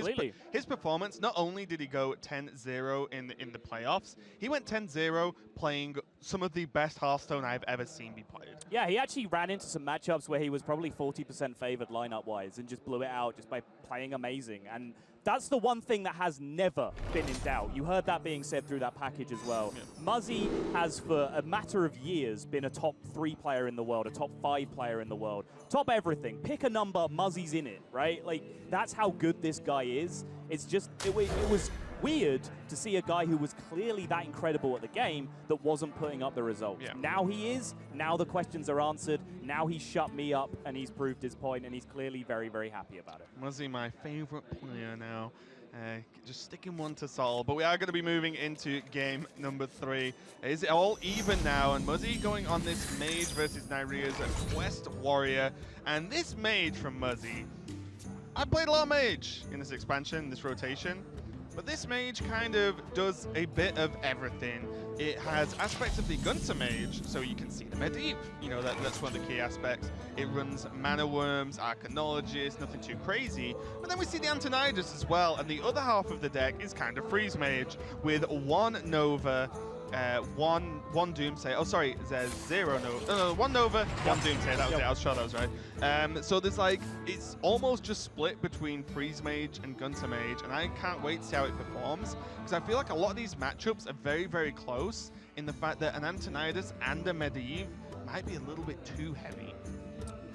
His performance, not only did he go 10-0 in the playoffs, he went 10-0 playing some of the best Hearthstone I've ever seen be played. Yeah, he actually ran into some matchups where he was probably 40% favored lineup-wise and just blew it out just by playing amazing. And that's the one thing that has never been in doubt. You heard that being said through that package as well. Yeah. Muzzy has, for a matter of years, been a top 3 player in the world, a top 5 player in the world. Top everything. Pick a number, Muzzy's in it, right? Like, that's how good this guy is. It's just, it was weird to see a guy who was clearly that incredible at the game that wasn't putting up the results. Yeah. Now he is. Now the questions are answered. Now he's shut me up and he's proved his point, and he's clearly very, very happy about it. Muzzy, my favorite player now. Just sticking one to Sol, but we are going to be moving into game number 3. Is it all even now? And Muzzy going on this Mage versus Neirea's Quest Warrior. And this Mage from Muzzy, I played a lot of Mage in this expansion, this rotation. But this Mage kind of does a bit of everything. It has aspects of the Gunter Mage, so you can see the Medivh. You know, that's one of the key aspects. It runs Mana Worms, Arcanologist, nothing too crazy. But then we see the Antonidas as well, and the other half of the deck is kind of Freeze Mage with 1 Nova, one Doomsday. Oh, sorry, there's 0 Nova. No, 1 Nova, 1 Doomsday. That was it. I was sure that was right. So there's it's almost just split between Freeze Mage and Gunter Mage, and I can't wait to see how it performs, because I feel like a lot of these matchups are very, very close in the fact that an Antonidas and a Medivh might be a little bit too heavy.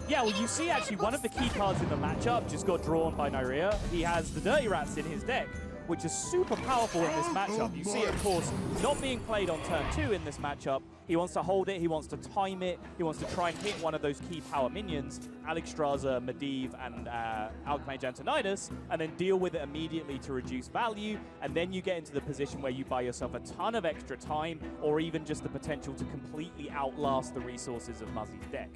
Yeah, well, you see actually one of the key cards in the matchup just got drawn by Neirea. He has the Dirty Rats in his deck, which is super powerful in this matchup. You see it, of course, not being played on turn 2 in this matchup. He wants to hold it, he wants to time it, he wants to try and hit one of those key power minions, Alexstrasza, Medivh, and Alchemage Antonidas, and then deal with it immediately to reduce value, and then you get into the position where you buy yourself a ton of extra time, or even just the potential to completely outlast the resources of Muzzy's deck.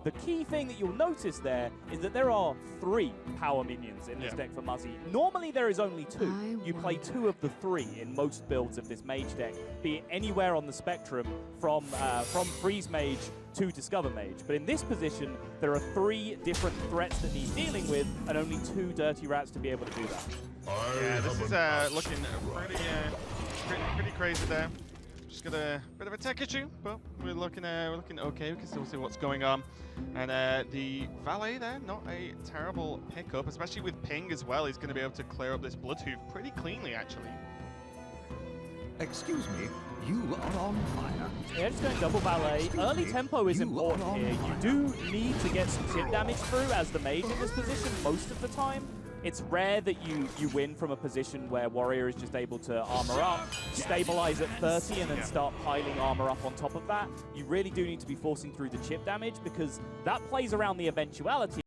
The key thing that you'll notice there is that there are 3 power minions in this deck for Muzzy. Normally there is only 2. You play 2 of the 3 in most builds of this mage deck, be it anywhere on the spectrum from Freeze Mage to Discover Mage. But in this position, there are 3 different threats that need dealing with, and only 2 Dirty Rats to be able to do that. Yeah, this is looking pretty crazy there. Just got a bit of a tech issue, but we're looking okay. We can still see what's going on. And the Valet there, not a terrible pickup, especially with Ping as well. He's going to be able to clear up this Bloodhoof pretty cleanly, actually. Excuse me, you are on fire. Yeah, just going double Valet. Early tempo is important here. You do need to get some chip damage through as the mage in this position most of the time. It's rare that you win from a position where Warrior is just able to armor up, stabilize at 30, and then start piling armor up on top of that. You really do need to be forcing through the chip damage, because that plays around the eventuality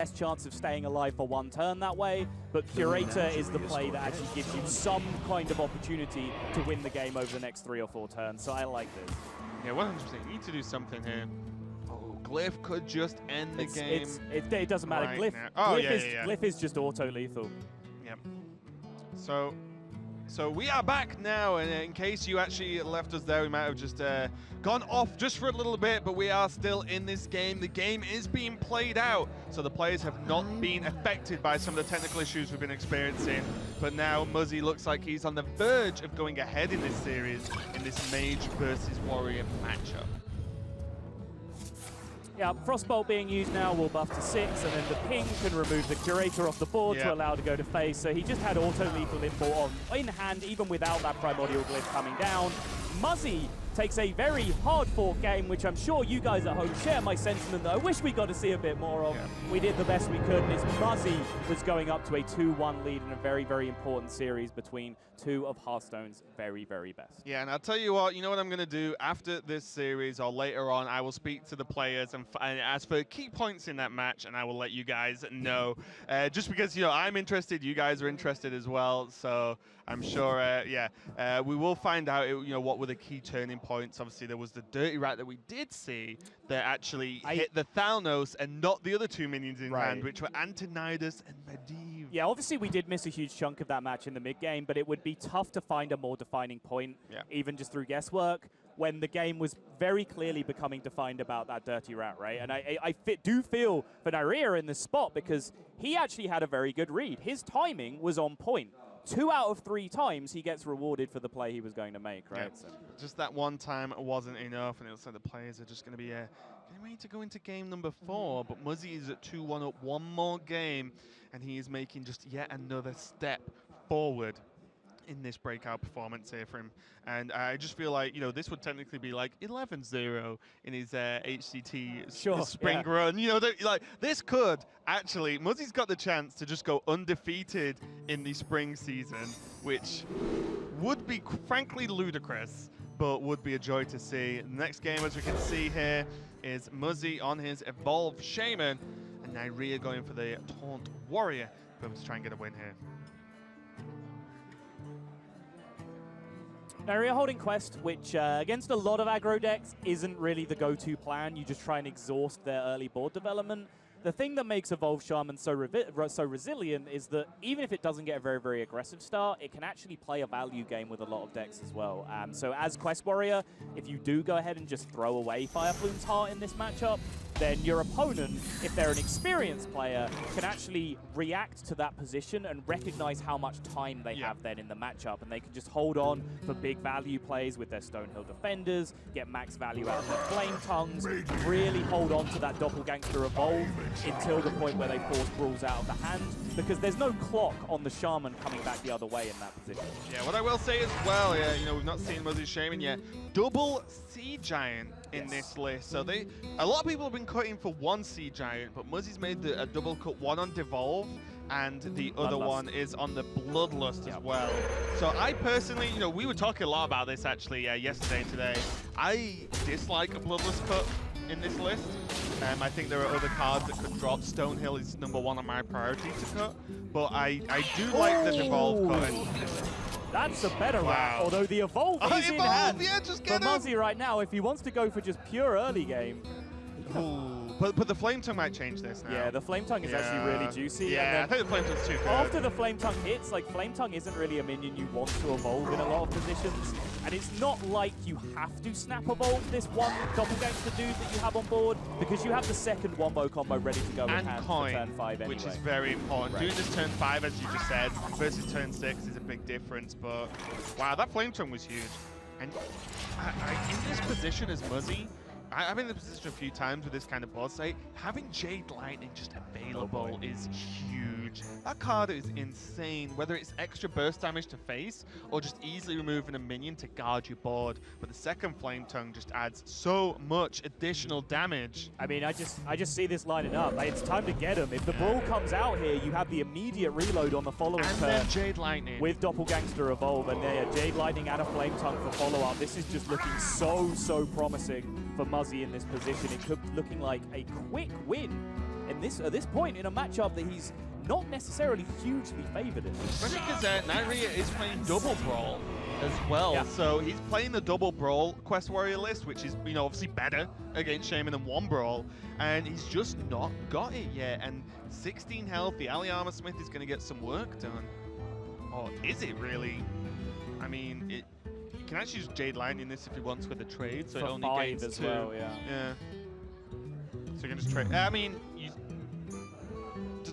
best chance of staying alive for one turn that way, but Curator is the play that actually gives you some kind of opportunity to win the game over the next 3 or 4 turns, so I like this. Yeah, 100%. You need to do something here. Oh, Glyph could just end the game. It doesn't matter. Right Glyph, now. Oh, Glyph is just auto-lethal. Yep. So we are back now, and in case you actually left us there, we might have just gone off just for a little bit, but we are still in this game. The game is being played out, so the players have not been affected by some of the technical issues we've been experiencing. But now Muzzy looks like he's on the verge of going ahead in this series, in this Mage versus Warrior matchup. Yeah, Frostbolt being used now will buff to 6, and then the ping can remove the Curator off the board to allow to go to face. So he just had auto-lethal import in hand, even without that Primordial Glyph coming down. Muzzy takes a very hard-fought game, which I'm sure you guys at home share my sentiment that I wish we got to see a bit more of. We did the best we could, and it's Muzzy was going up to a 2-1 lead in a very, very important series between 2 of Hearthstone's very, very best. Yeah, and I'll tell you what, you know what I'm going to do after this series or later on, I will speak to the players and ask for key points in that match, and I will let you guys know. Just because, you know, I'm interested, you guys are interested as well, so I'm sure, we will find out, you know, what were the key turning points. Obviously, there was the Dirty Rat that we did see that actually hit the Thalnos and not the other 2 minions in hand, which were Antonidas and Medivh. Yeah, obviously we did miss a huge chunk of that match in the mid-game, but it would be tough to find a more defining point, even just through guesswork, when the game was very clearly becoming defined about that Dirty Rat, right? And I do feel for Neirea in this spot, because he actually had a very good read. His timing was on point. 2 out of 3 times he gets rewarded for the play he was going to make, right? Yeah. So just that one time wasn't enough, and it looks like the players are just going to be getting ready to go into game number 4. But Muzzy is at 2-1 up, one more game, and he is making just yet another step forward in this breakout performance here for him. And I just feel like, you know, this would technically be like 11-0 in his HCT spring run. You know, like this could actually, Muzzy's got the chance to just go undefeated in the spring season, which would be frankly ludicrous, but would be a joy to see. The next game, as we can see here, is Muzzy on his Evolved Shaman, and Neirea going for the Taunt Warrior, to try and get a win here. Naria holding Quest, which against a lot of aggro decks isn't really the go-to plan. You just try and exhaust their early board development. The thing that makes Evolved Shaman so resilient is that even if it doesn't get a very, very aggressive start, it can actually play a value game with a lot of decks as well. So as Quest Warrior, if you do go ahead and just throw away Fireflume's Heart in this matchup, then your opponent, if they're an experienced player, can actually react to that position and recognize how much time they have then in the matchup, and they can just hold on for big value plays with their Stonehill Defenders, get max value out of their Flame Tongues, really hold on to that Doppelgangster Evolve until the point where they force Brawls out of the hand, because there's no clock on the Shaman coming back the other way in that position. Yeah, what I will say as well, you know, we've not seen Muzzy Shaman yet. Double Sea Giant in this list. So a lot of people have been cutting for 1 Sea Giant, but Muzzy's made a double cut, one on Devolve, and the other one is on the Bloodlust as well. So I personally, you know, we were talking a lot about this actually yesterday and today. I dislike a Bloodlust cut in this list. I think there are other cards that could drop. Stonehill is number 1 on my priority to cut, but I do like the Devolve cut. That's a better route, although the Evolve is in hand for Muzzy right now. If he wants to go for just pure early game. But the Flame Tongue might change this now. Yeah, the Flame Tongue is actually really juicy. Yeah, I think the Flame Tongue's too good. After the Flame Tongue hits, like, Flame Tongue isn't really a minion you want to evolve in a lot of positions. And it's not like you have to snap evolve this one Doppelgangster dude that you have on board, because you have the second wombo combo ready to go in hand for turn 5 anyway. Which is very important. Doing this turn 5, as you just said, versus turn 6 is a big difference. But, wow, that Flame Tongue was huge. And in this position as Muzzy, I've been in the position a few times with this kind of board state. Having Jade Lightning just available is huge. That card is insane, whether it's extra burst damage to face or just easily removing a minion to guard your board. But the second Flame Tongue just adds so much additional damage. I mean, I just see this lining up. Like, it's time to get him. If the Brawl comes out here, you have the immediate reload on the following turn. And then Jade Lightning. With Doppelgangster Evolve, and Jade Lightning and a Flame Tongue for follow-up. This is just looking so promising for Muzzy in this position. It could be looking like a quick win at this point in a matchup that he's not necessarily hugely favored in. Especially because Neirea is playing double brawl as well. Yeah. So he's playing the double brawl quest warrior list, which is, you know, obviously better against Shaman than one brawl, and he's just not got it yet. And 16 health, the Ali Armor Smith is going to get some work done. Or is it really? I mean, you can actually use Jade Lightning this if he wants with a trade, so for it only 5 gains as 2. well, yeah. Yeah. So you can just trade. I mean,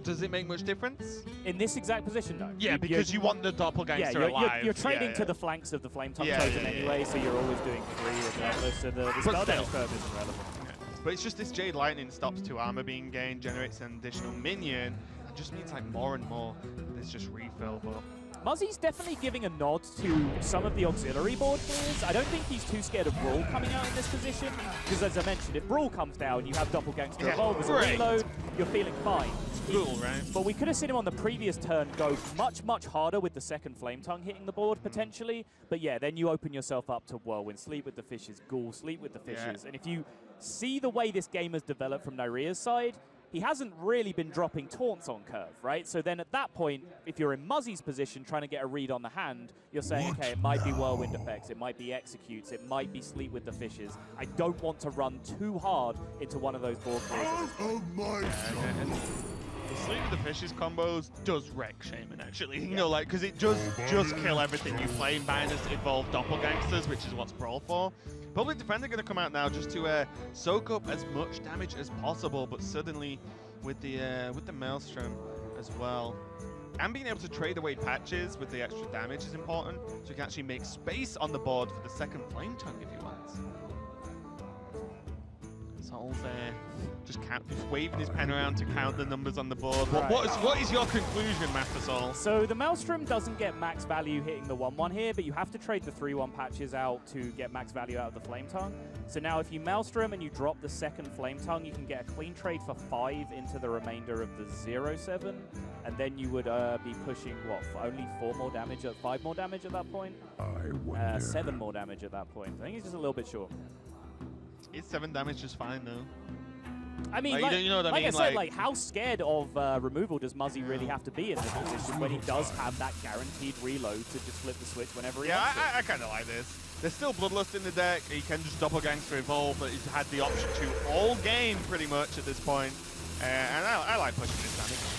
does it make much difference? In this exact position, no. Yeah, because you want the doppelganger alive. You're trading to the flanks of the Flame Tongue token anyway, so you're always doing 3 regardless, so the spell damage curve isn't relevant. Yeah. But it's just this Jade Lightning stops 2 armor being gained, generates an additional minion. It just means like more and more there's just refill, but Muzzy's definitely giving a nod to some of the auxiliary board clears. I don't think he's too scared of Brawl coming out in this position, because as I mentioned, if Brawl comes down, you have Doppelgangster Evolve as a reload, you're feeling fine. Cool, right? But we could have seen him on the previous turn go much, much harder with the second Flame Tongue hitting the board, potentially. But yeah, then you open yourself up to Whirlwind, Sleep with the Fishes, Ghoul, Sleep with the Fishes. And if you see the way this game has developed from Neirea's side, he hasn't really been dropping taunts on curve, right? So then at that point, if you're in Muzzy's position trying to get a read on the hand, you're saying, okay, it might be Whirlwind effects, it might be Executes, it might be Sleep with the Fishes. I don't want to run too hard into one of those board clears at this point. The Sleep with the Fishes combos does wreck Shaman, actually. You know, like, because it does just kill everything you play minus evolved Doppelgangsters, which is what's Brawl for. Public Defender going to come out now just to soak up as much damage as possible, but suddenly with the Maelstrom as well. And being able to trade away patches with the extra damage is important, so you can actually make space on the board for the second Flame Tongue if you want. Sol's just waving his pen around to count the numbers on the board. What is your conclusion, Master Sol? So the Maelstrom doesn't get max value hitting the 1-1 here, but you have to trade the 3-1 patches out to get max value out of the Flame Tongue. So now if you Maelstrom and you drop the second Flame Tongue, you can get a clean trade for 5 into the remainder of the 0-7, and then you would be pushing, what, for only 4 more damage, 5 more damage at that point? 7 more damage at that point. I think he's just a little bit short. Is 7 damage just fine, though? I mean, you know what I mean? I said, like, how scared of removal does Muzzy really have to be in this position when he does have that guaranteed reload to just flip the switch whenever he wants I kind of like this. There's still Bloodlust in the deck. He can just Doppelgangster Evolve, but he's had the option to all game pretty much at this point. And I like pushing this damage.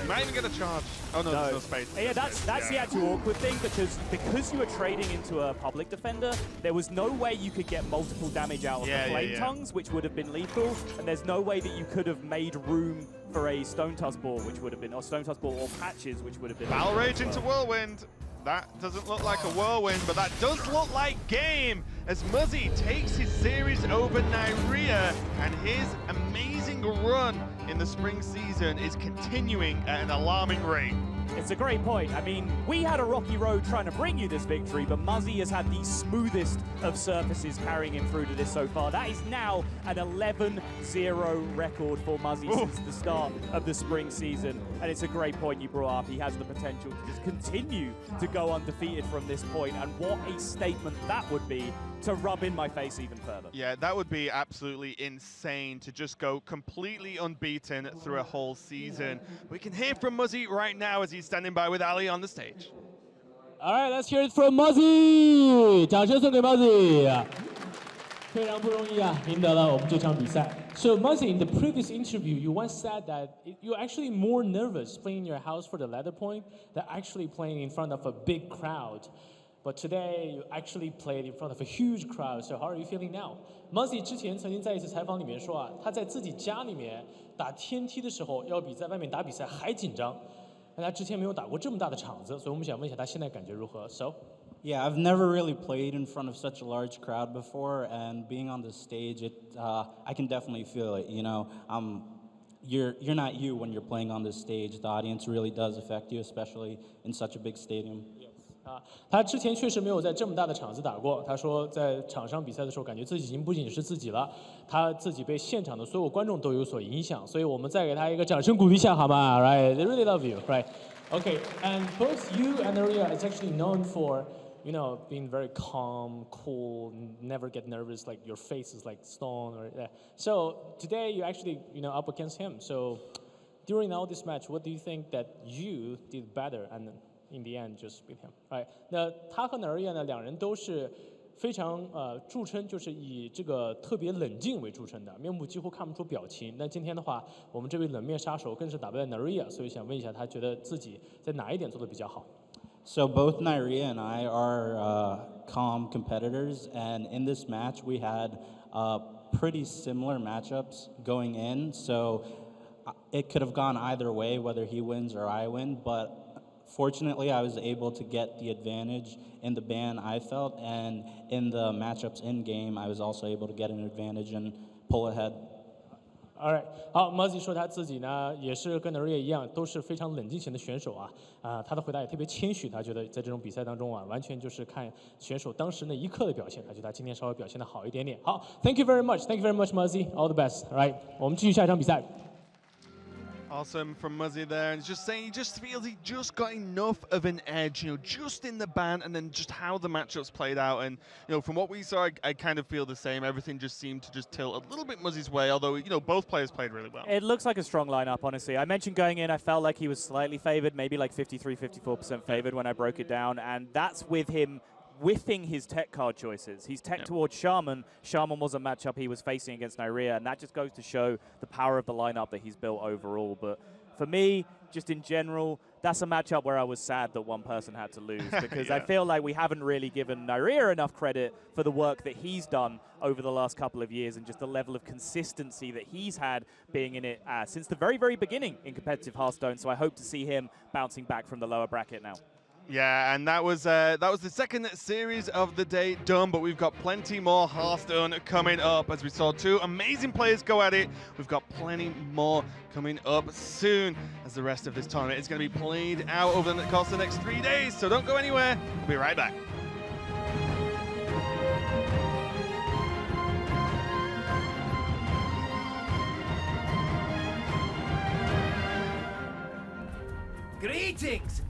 You might even get a charge. Oh no, there's no space. Yeah, that's the actual awkward thing, because you were trading into a Public Defender, there was no way you could get multiple damage out of the Flame Tongues, which would have been lethal, and there's no way that you could have made room for a Stone Tusk Ball, which would have been, or Stone Tusk Ball or Patches, which would have been. Battle Rage into Whirlwind. That doesn't look like a whirlwind, but that does look like game as Muzzy takes his series over Neirea, and his amazing run in the spring season is continuing at an alarming rate. It's a great point. I mean, we had a rocky road trying to bring you this victory, but Muzzy has had the smoothest of surfaces carrying him through to this so far. That is now an 11-0 record for Muzzy since the start of the spring season. And it's a great point you brought up. He has the potential to just continue to go undefeated from this point. And what a statement that would be to rub in my face even further. Yeah, that would be absolutely insane to just go completely unbeaten through a whole season. We can hear from Muzzy right now as he's standing by with Ali on the stage. All right, let's hear it from Muzzy. 掌声送给 Muzzy. 非常不容易啊，赢得了我们这场比赛。So Muzzy, in the previous interview, you once said that you're actually more nervous playing in your house for the ladder point than actually playing in front of a big crowd. But today, you actually played in front of a huge crowd. So how are you feeling now? Muzzy 之前曾经在一次采访里面说啊，他在自己家里面打天梯的时候，要比在外面打比赛还紧张。那他之前没有打过这么大的场子，所以我们想问一下他现在感覺如何 So? Yeah, I've never really played in front of such a large crowd before, and being on the stage, I can definitely feel it. You know, you're not you when you're playing on this stage. The audience really does affect you, especially in such a big stadium. 他之前确实没有在这么大的场子打过。他说，在场上比赛的时候，感觉自己已经不仅是自己了，他自己被现场的所有观众都有所影响。所以我们再给他一个掌声鼓励一下，好吗 ？Right, they really love you, right? Okay, and both you and Naria is actually known for you know, being very calm, cool, never get nervous, like your face is like stone or So today you actually, you know, up against him. So during all this match, what do you think that you did better and in the end just beat him? Right? 那他和 Naria 呢，两人都是非常著称，就是以这个特别冷静为著称的，面部几乎看不出表情。那今天的话，我们这位冷面杀手更是打败了 Naria， 所以想问一下，他觉得自己在哪一点做得比较好？ So both Neirea and I are calm competitors, and in this match we had pretty similar matchups going in. So it could have gone either way, whether he wins or I win. But fortunately, I was able to get the advantage in the ban I felt, and in the matchups in game, I was also able to get an advantage and pull ahead. Alright， 好 ，Muzzy 说他自己呢也是跟 Naria 一样，都是非常冷静型的选手啊。他的回答也特别谦虚，他觉得在这种比赛当中啊，完全就是看选手当时那一刻的表现。他觉得他今天稍微表现的好一点点。好 ，Thank you very much，Thank you very much，Muzzy，All the best。Alright， 我们继续下一场比赛。 Awesome from Muzzy there, and just saying he just feels he just got enough of an edge, you know, just in the ban, and then just how the matchups played out. And you know, from what we saw, I kind of feel the same. Everything just seemed to just tilt a little bit Muzzy's way, although you know both players played really well. It looks like a strong lineup, honestly. I mentioned going in, I felt like he was slightly favored, maybe like 53-54% favored when I broke it down, and that's with him whiffing his tech card choices. He's tech towards Shaman. Shaman was a matchup he was facing against Neirea, and that just goes to show the power of the lineup that he's built overall. But for me, just in general, that's a matchup where I was sad that one person had to lose, because I feel like we haven't really given Neirea enough credit for the work that he's done over the last couple of years and just the level of consistency that he's had being in it since the very, very beginning in competitive Hearthstone. So I hope to see him bouncing back from the lower bracket now. Yeah, and that was the second series of the day done, but we've got plenty more Hearthstone coming up. As we saw two amazing players go at it, we've got plenty more coming up soon as the rest of this tournament is going to be played out over the course of the next 3 days. So don't go anywhere. We'll be right back. Greetings!